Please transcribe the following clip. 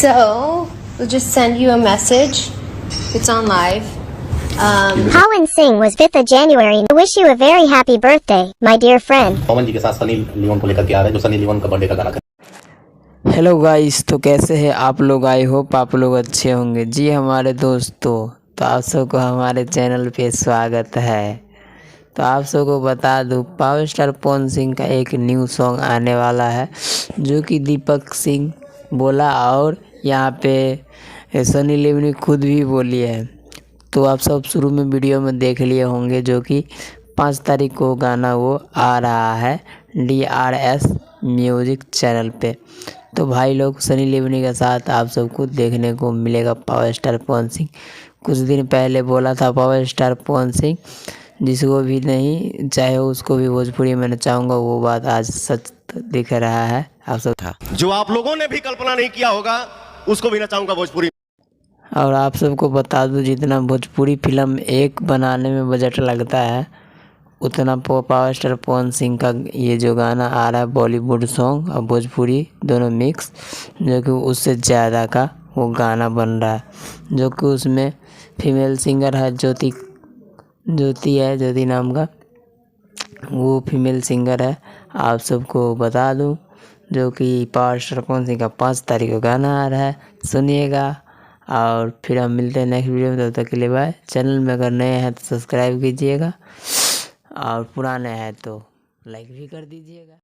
So, we'll just send you a message. It's on live. Hawan Singh was 5th of January. I wish you a very happy birthday, my dear friend. पवन जी के साथ Sunny Leone को लेकर के आ रहे हैं, जो Sunny Leone का birthday का गाना हेलो गाइस, तो कैसे हैं आप लोग। आई होप आप लोग अच्छे होंगे। जी हमारे दोस्तों, तो आप सबको हमारे चैनल पे स्वागत है। तो आप सबको बता दूं, पावर स्टार पवन सिंह का एक न्यू सॉन्ग आने वाला है, जो कि दीपक सिंह बोला और यहाँ पे सनी लियोन ने खुद भी बोली है। तो आप सब शुरू में वीडियो में देख लिए होंगे, जो कि 5 तारीख को गाना वो आ रहा है DRS म्यूजिक चैनल पे। तो भाई लोग, सनी लियोनी के साथ आप सबको देखने को मिलेगा पावर स्टार पवन सिंह। कुछ दिन पहले बोला था पावर स्टार पवन सिंह, जिसको भी नहीं चाहे उसको भी भोजपुरी में नचाऊंगा, वो बात आज सच दिख रहा है। आप सब था जो आप लोगों ने भी कल्पना नहीं किया होगा, उसको भी नचाऊंगा भोजपुरी। और आप सबको बता दूं, जितना भोजपुरी फिल्म एक बनाने में बजट लगता है, उतना पावर स्टार पवन सिंह का ये जो गाना आ रहा है बॉलीवुड सॉन्ग और भोजपुरी दोनों मिक्स, जो कि उससे ज़्यादा का वो गाना बन रहा है। जो कि उसमें फीमेल सिंगर है ज्योति नाम का, वो फीमेल सिंगर है। आप सबको बता दूं, जो कि पावर स्टार पवन सिंह का 5 तारीख को गाना आ रहा है, सुनिएगा। और फिर हम मिलते हैं नेक्स्ट वीडियो में। तब तक के लिए बाय। चैनल में अगर नए हैं तो सब्सक्राइब कीजिएगा, और पुराने हैं तो लाइक भी कर दीजिएगा।